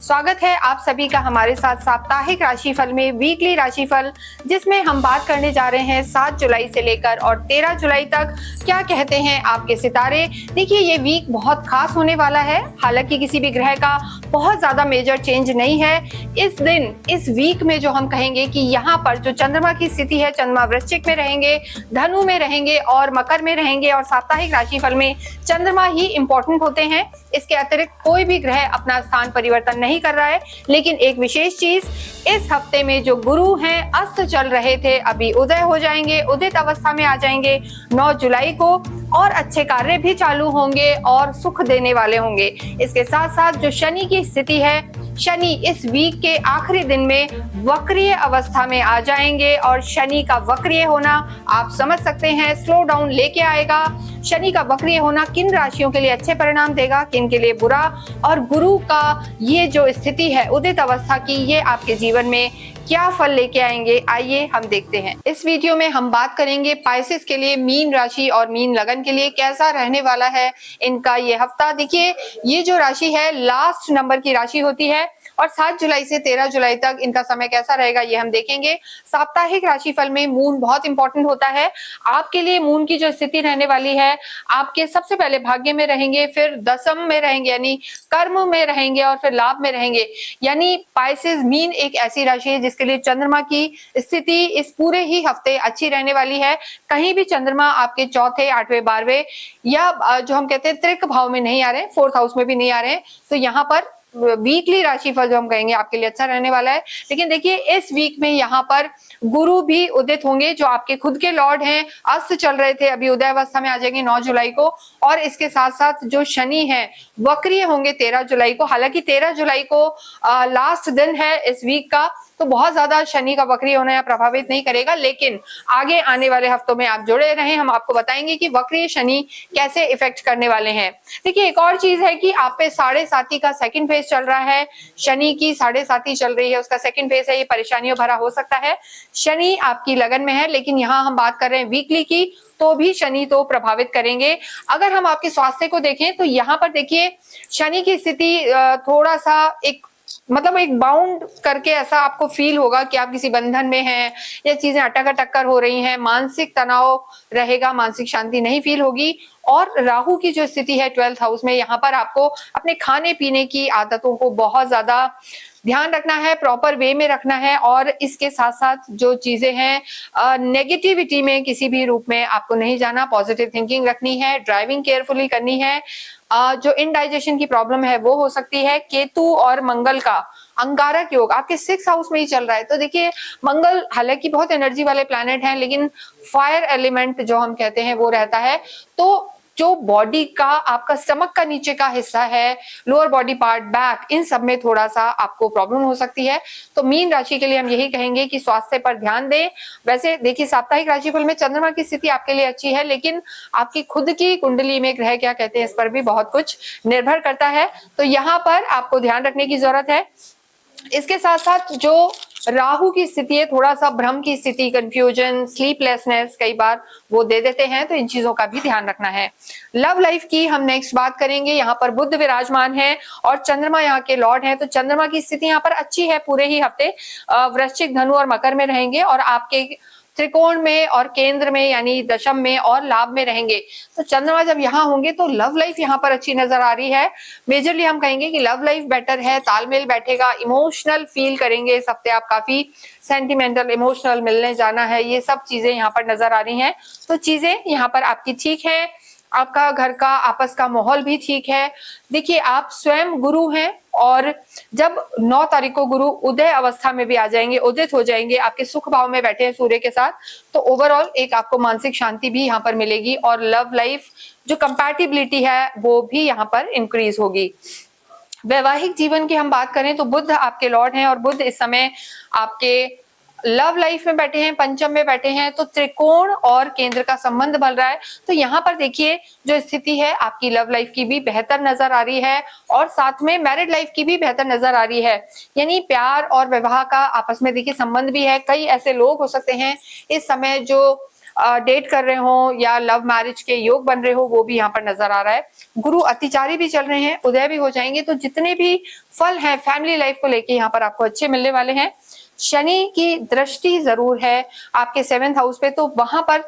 स्वागत है आप सभी का हमारे साथ साप्ताहिक राशिफल में वीकली राशिफल, जिसमें हम बात करने जा रहे हैं 7 जुलाई से लेकर और 13 जुलाई तक क्या कहते हैं आपके सितारे। देखिए ये वीक बहुत खास होने वाला है, हालांकि किसी भी ग्रह का बहुत ज्यादा मेजर चेंज नहीं है। इस दिन इस वीक में जो हम कहेंगे कि यहाँ पर जो चंद्रमा की स्थिति है, चंद्रमा वृश्चिक में रहेंगे, धनु में रहेंगे और मकर में रहेंगे और साप्ताहिक राशिफल में चंद्रमा ही इंपॉर्टेंट होते हैं। इसके अतिरिक्त कोई भी ग्रह अपना स्थान परिवर्तन नहीं कर रहा है। लेकिन एक विशेष चीज, इस हफ्ते में जो गुरु हैं अस्त चल रहे थे अभी उदय हो जाएंगे, उदित अवस्था में आ जाएंगे 9 जुलाई को, और अच्छे कार्य भी चालू होंगे और सुख देने वाले होंगे। इसके साथ साथ जो शनि की स्थिति है, शनि इस वीक के आखिरी दिन में वक्रीय अवस्था में आ जाएंगे और शनि का वक्रीय होना आप समझ सकते हैं स्लो डाउन लेके आएगा। शनि का वक्रीय होना किन राशियों के लिए अच्छे परिणाम देगा, किन के लिए बुरा, और गुरु का ये जो स्थिति है उदित अवस्था की, ये आपके जीवन में क्या फल लेके आएंगे, आइए हम देखते हैं। इस वीडियो में हम बात करेंगे पाइसेस के लिए, मीन राशि और मीन लगन के लिए कैसा रहने वाला है इनका ये हफ्ता। देखिए ये जो राशि है लास्ट नंबर की राशि होती है और 7 जुलाई से 13 जुलाई तक इनका समय कैसा रहेगा ये हम देखेंगे। साप्ताहिक राशिफल में मून बहुत इंपॉर्टेंट होता है। आपके लिए मून की जो स्थिति रहने वाली है, आपके सबसे पहले भाग्य में रहेंगे, फिर दशम में रहेंगे यानी कर्म में रहेंगे और फिर लाभ में रहेंगे। यानी पाइसेस मीन एक ऐसी राशि है जिसके लिए चंद्रमा की स्थिति इस पूरे ही हफ्ते अच्छी रहने वाली है। कहीं भी चंद्रमा आपके चौथे, आठवें, 12वें या जो हम कहते हैं त्रिक भाव में नहीं आ रहे, 4th हाउस में भी नहीं आ रहे हैं, तो यहाँ पर वीकली राशिफल जो हम कहेंगे आपके लिए अच्छा रहने वाला है। लेकिन देखिए इस वीक में यहाँ पर गुरु भी उदित होंगे, जो आपके खुद के लॉर्ड हैं, अस्त चल रहे थे अभी उदय अवस्था में आ जाएंगे 9 जुलाई को, और इसके साथ साथ जो शनि है वक्रीय होंगे 13 जुलाई को। हालांकि 13 जुलाई को लास्ट दिन है इस वीक का, तो बहुत ज्यादा शनि का वक्रीय होना या प्रभावित नहीं करेगा, लेकिन आगे आने वाले हफ्तों में आप जुड़े रहें, हम आपको बताएंगे कि वक्रीय शनि कैसे इफेक्ट करने वाले हैं। देखिए एक और चीज है कि आप पे 7.5 का सेकंड फेज चल रहा है, शनि की 7.5 चल रही है, उसका सेकंड फेज है, ये परेशानियों भरा हो सकता है। शनि आपकी लगन में है, लेकिन यहाँ हम बात कर रहे हैं वीकली की, तो भी शनि तो प्रभावित करेंगे। अगर हम आपके स्वास्थ्य को देखें तो यहाँ पर देखिए शनि की स्थिति थोड़ा सा एक बाउंड करके ऐसा आपको फील होगा कि आप किसी बंधन में हैं या चीजें अटक अटक कर हो रही हैं, मानसिक तनाव रहेगा, मानसिक शांति नहीं फील होगी। और राहु की जो स्थिति है 12th हाउस में, यहाँ पर आपको अपने खाने पीने की आदतों को बहुत ज्यादा ध्यान रखना है, प्रॉपर वे में रखना है, और इसके साथ साथ जो चीजें हैं नेगेटिविटी में किसी भी रूप में आपको नहीं जाना, पॉजिटिव थिंकिंग रखनी है, ड्राइविंग केयरफुली करनी है। जो इनडाइजेशन की प्रॉब्लम है वो हो सकती है। केतु और मंगल का अंगारक योग आपके 6th हाउस में ही चल रहा है, तो देखिए मंगल हालांकि बहुत एनर्जी वाले प्लैनेट हैं, लेकिन फायर एलिमेंट जो हम कहते हैं वो रहता है। तो जो बॉडी का आपका स्टमक का नीचे का हिस्सा है, लोअर बॉडी पार्ट, बैक, इन सब में थोड़ा सा आपको प्रॉब्लम हो सकती है। तो मीन राशि के लिए हम यही कहेंगे कि स्वास्थ्य पर ध्यान दें। वैसे देखिए साप्ताहिक राशिफल में चंद्रमा की स्थिति आपके लिए अच्छी है, लेकिन आपकी खुद की कुंडली में ग्रह क्या कहते हैं इस पर भी बहुत कुछ निर्भर करता है, तो यहाँ पर आपको ध्यान रखने की जरूरत है। इसके साथ साथ जो राहु की स्थिति है, थोड़ा सा भ्रम की स्थिति, कंफ्यूजन, स्लीपलेसनेस कई बार वो दे देते हैं, तो इन चीजों का भी ध्यान रखना है। लव लाइफ की हम नेक्स्ट बात करेंगे। यहाँ पर बुध विराजमान है और चंद्रमा यहाँ के लॉर्ड हैं, तो चंद्रमा की स्थिति यहाँ पर अच्छी है पूरे ही हफ्ते। वृश्चिक, धनु और मकर में रहेंगे और आपके त्रिकोण में और केंद्र में यानी दशम में और लाभ में रहेंगे। तो चंद्रमा जब यहाँ होंगे तो लव लाइफ यहाँ पर अच्छी नजर आ रही है। मेजरली हम कहेंगे कि लव लाइफ बेटर है, तालमेल बैठेगा, इमोशनल फील करेंगे इस हफ्ते आप, काफी सेंटिमेंटल, इमोशनल, मिलने जाना है, ये सब चीजें यहाँ पर नजर आ रही हैं। तो चीजें यहाँ पर आपकी ठीक है, आपका घर का आपस का माहौल भी ठीक है। देखिए आप स्वयं गुरु हैं और जब 9 तारीख को गुरु उदय अवस्था में भी आ जाएंगे, उदित हो जाएंगे, आपके सुख भाव में बैठे हैं सूर्य के साथ, तो ओवरऑल एक आपको मानसिक शांति भी यहाँ पर मिलेगी और लव लाइफ जो कंपैटिबिलिटी है वो भी यहाँ पर इंक्रीज होगी। वैवाहिक जीवन की हम बात करें तो बुध आपके लॉर्ड हैं और बुध इस समय आपके लव लाइफ में बैठे हैं, पंचम में बैठे हैं, तो त्रिकोण और केंद्र का संबंध बन रहा है। तो यहाँ पर देखिए जो स्थिति है आपकी लव लाइफ की भी बेहतर नजर आ रही है और साथ में मैरिड लाइफ की भी बेहतर नजर आ रही है। यानी प्यार और विवाह का आपस में देखिए संबंध भी है। कई ऐसे लोग हो सकते हैं इस समय जो डेट कर रहे हो या लव मैरिज के योग बन रहे हो, वो भी यहाँ पर नजर आ रहा है। गुरु अतिचारी भी चल रहे हैं, उदय भी हो जाएंगे, तो जितने भी फल हैं फैमिली लाइफ को लेके यहाँ पर आपको अच्छे मिलने वाले हैं। शनि की दृष्टि जरूर है आपके 7th हाउस पे, तो वहां पर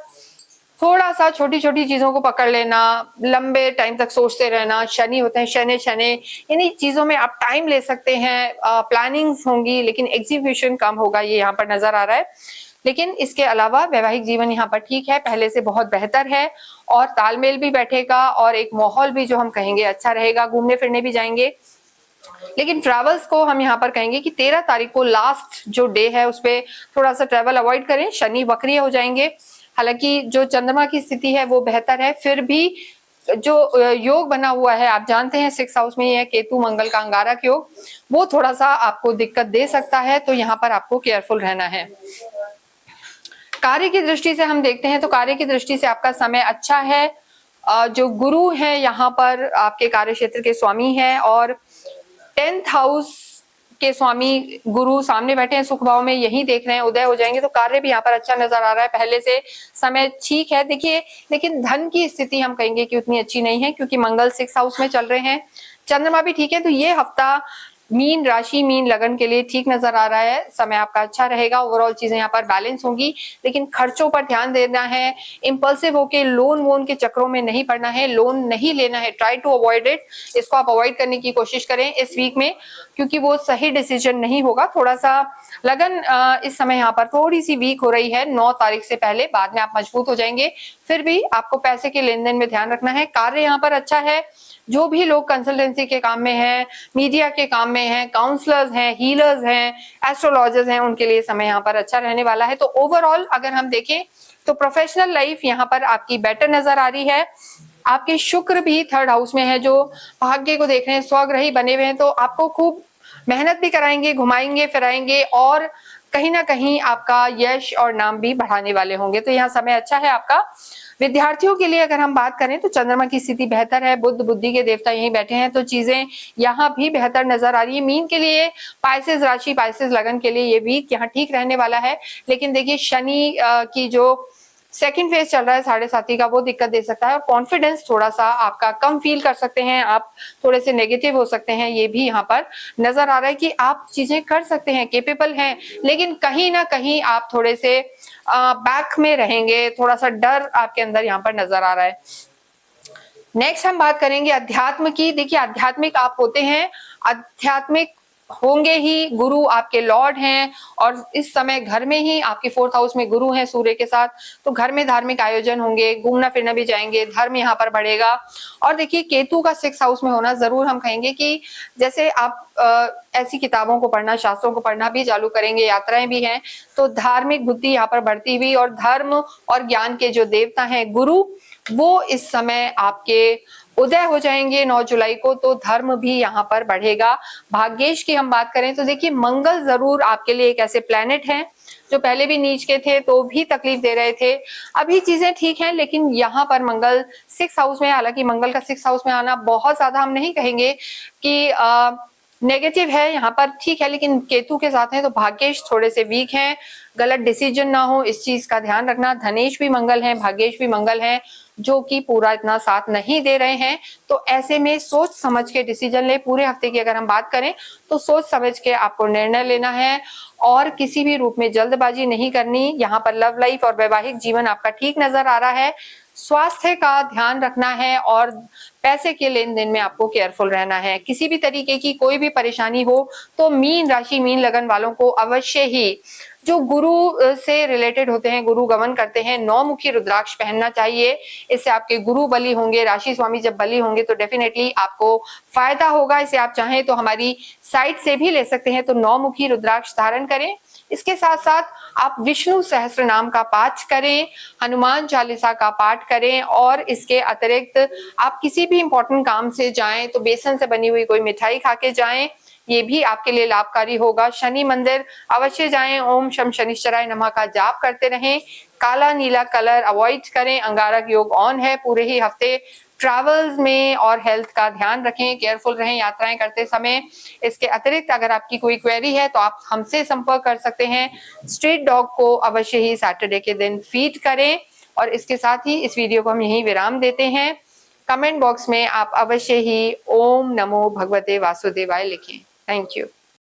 थोड़ा सा छोटी छोटी चीजों को पकड़ लेना, लंबे टाइम तक सोचते रहना, शनि होते हैं शनि शनि, इन्हीं चीजों में आप टाइम ले सकते हैं, प्लानिंग्स होंगी लेकिन एग्जीक्यूशन कम होगा, ये यहाँ पर नजर आ रहा है। लेकिन इसके अलावा वैवाहिक जीवन यहाँ पर ठीक है, पहले से बहुत बेहतर है और तालमेल भी बैठेगा और एक माहौल भी जो हम कहेंगे अच्छा रहेगा, घूमने फिरने भी जाएंगे। लेकिन ट्रैवल्स को हम यहाँ पर कहेंगे कि 13 तारीख को लास्ट जो डे है उस पर थोड़ा सा ट्रैवल अवॉइड करें, शनि वक्रीय हो जाएंगे। हालांकि जो चंद्रमा की स्थिति है वो बेहतर है, फिर भी जो योग बना हुआ है आप जानते हैं 6th हाउस में, यह केतु मंगल का अंगारक योग, वो थोड़ा सा आपको दिक्कत दे सकता है, तो यहाँ पर आपको केयरफुल रहना है। कार्य की दृष्टि से हम देखते हैं तो कार्य की दृष्टि से आपका समय अच्छा है। जो गुरु है यहाँ पर आपके कार्य क्षेत्र के स्वामी है और 10th हाउस के स्वामी गुरु सामने बैठे हैं सुख भाव में, यही देख रहे हैं, उदय हो जाएंगे, तो कार्य भी यहाँ पर अच्छा नजर आ रहा है, पहले से समय ठीक है। देखिए लेकिन धन की स्थिति हम कहेंगे कि उतनी अच्छी नहीं है क्योंकि मंगल 6th हाउस में चल रहे हैं, चंद्रमा भी ठीक है, तो ये हफ्ता मीन राशि मीन लगन के लिए ठीक नजर आ रहा है, समय आपका अच्छा रहेगा, ओवरऑल चीजें यहाँ पर बैलेंस होंगी। लेकिन खर्चों पर ध्यान देना है, इंपल्सिव होके लोन वोन के चक्रों में नहीं पड़ना है, लोन नहीं लेना है, ट्राई टू अवॉइड इट, इसको आप अवॉइड करने की कोशिश करें इस वीक में क्योंकि वो सही डिसीजन नहीं होगा। थोड़ा सा लगन इस समय यहाँ पर थोड़ी सी वीक हो रही है 9 तारीख से पहले, बाद में आप मजबूत हो जाएंगे, फिर भी आपको पैसे के लेन देन में ध्यान रखना है। कार्य यहाँ पर अच्छा है, जो भी लोग कंसल्टेंसी के काम में हैं, मीडिया के काम में हैं, काउंसलर्स हैं, हीलर्स हैं, एस्ट्रोलॉजर्स हैं, उनके लिए समय यहाँ पर अच्छा रहने वाला है। तो ओवरऑल अगर हम देखें तो प्रोफेशनल लाइफ यहाँ पर आपकी बेटर नजर आ रही है। आपके शुक्र भी 3rd हाउस में है जो भाग्य को देख रहे हैं, स्वग्रही बने हुए हैं, तो आपको खूब मेहनत भी कराएंगे, घुमाएंगे फिराएंगे और कहीं ना कहीं आपका यश और नाम भी बढ़ाने वाले होंगे, तो यहाँ समय अच्छा है आपका। विद्यार्थियों के लिए अगर हम बात करें तो चंद्रमा की स्थिति बेहतर है, बुद्ध बुद्धि के देवता यहीं बैठे हैं, तो चीजें यहाँ भी बेहतर नजर आ रही है। मीन के लिए पाइसेस राशि, पाइसेस लगन के लिए ये वीक यहाँ ठीक रहने वाला है। लेकिन देखिए शनि की जो 2nd फेज चल रहा है 7.5 का, वो दिक्कत दे सकता है और कॉन्फिडेंस थोड़ा सा आपका कम फील कर सकते हैं, आप थोड़े से नेगेटिव हो सकते हैं, ये भी यहाँ पर नजर आ रहा है कि आप चीजें कर सकते हैं, केपेबल हैं, लेकिन कहीं ना कहीं आप थोड़े से बैक में रहेंगे, थोड़ा सा डर आपके अंदर यहाँ पर नजर आ रहा है। नेक्स्ट हम बात करेंगे अध्यात्म की। देखिए आध्यात्मिक आप होते हैं, आध्यात्मिक होंगे ही, गुरु आपके लॉर्ड हैं और इस समय घर में ही आपके 4th हाउस में गुरु हैं सूर्य के साथ, तो घर में धार्मिक आयोजन होंगे, घूमना फिरना भी जाएंगे, धर्म यहाँ पर बढ़ेगा। और देखिए केतु का 6th हाउस में होना जरूर हम कहेंगे कि जैसे आप ऐसी किताबों को पढ़ना, शास्त्रों को पढ़ना भी चालू करेंगे, यात्राएं भी हैं, तो धार्मिक बुद्धि यहाँ पर बढ़ती हुई और धर्म और ज्ञान के जो देवता हैं गुरु, वो इस समय आपके उदय हो जाएंगे 9 जुलाई को, तो धर्म भी यहाँ पर बढ़ेगा। भाग्येश की हम बात करें तो देखिए मंगल जरूर आपके लिए एक ऐसे प्लेनेट हैं जो पहले भी नीच के थे तो भी तकलीफ दे रहे थे, अभी चीजें ठीक हैं, लेकिन यहाँ पर मंगल 6th हाउस में, हालांकि मंगल का 6th हाउस में आना बहुत ज्यादा हम नहीं कहेंगे कि नेगेटिव है, यहाँ पर ठीक है, लेकिन केतु के साथ हैं तो भाग्येश थोड़े से वीक हैं, गलत डिसीजन ना हो इस चीज का ध्यान रखना। धनेश भी मंगल हैं, भाग्येश भी मंगल हैं, जो कि पूरा इतना साथ नहीं दे रहे हैं, तो ऐसे में सोच समझ के डिसीजन ले। पूरे हफ्ते की अगर हम बात करें तो सोच समझ के आपको निर्णय लेना है और किसी भी रूप में जल्दबाजी नहीं करनी। यहाँ पर लव लाइफ और वैवाहिक जीवन आपका ठीक नजर आ रहा है, स्वास्थ्य का ध्यान रखना है और पैसे के लेन देन में आपको केयरफुल रहना है। किसी भी तरीके की कोई भी परेशानी हो तो मीन राशि मीन लगन वालों को अवश्य ही जो गुरु से रिलेटेड होते हैं, गुरु गमन करते हैं, 9 मुखी रुद्राक्ष पहनना चाहिए। इससे आपके गुरु बली होंगे, राशि स्वामी जब बली होंगे तो डेफिनेटली आपको फायदा होगा। इसे आप चाहें तो हमारी साइट से भी ले सकते हैं, तो 9 मुखी रुद्राक्ष धारण करें। इसके साथ साथ आप विष्णु सहस्त्र नाम का पाठ करें, हनुमान चालीसा का पाठ करें और इसके अतिरिक्त आप किसी भी इंपॉर्टेंट काम से जाएं तो बेसन से बनी हुई कोई मिठाई खा के जाएं, ये भी आपके लिए लाभकारी होगा। शनि मंदिर अवश्य जाएं, ओम शम शनिश्चराय नमः का जाप करते रहें, काला नीला कलर अवॉइड करें, अंगारक योग ऑन है पूरे ही हफ्ते। ट्रैवल्स में और हेल्थ का ध्यान रखें, केयरफुल रहें यात्राएं करते समय। इसके अतिरिक्त अगर आपकी कोई क्वेरी है तो आप हमसे संपर्क कर सकते हैं। स्ट्रीट डॉग को अवश्य ही सैटरडे के दिन फीड करें और इसके साथ ही इस वीडियो को हम यहीं विराम देते हैं। कमेंट बॉक्स में आप अवश्य ही ओम नमो भगवते वासुदेवाय लिखें। Thank you.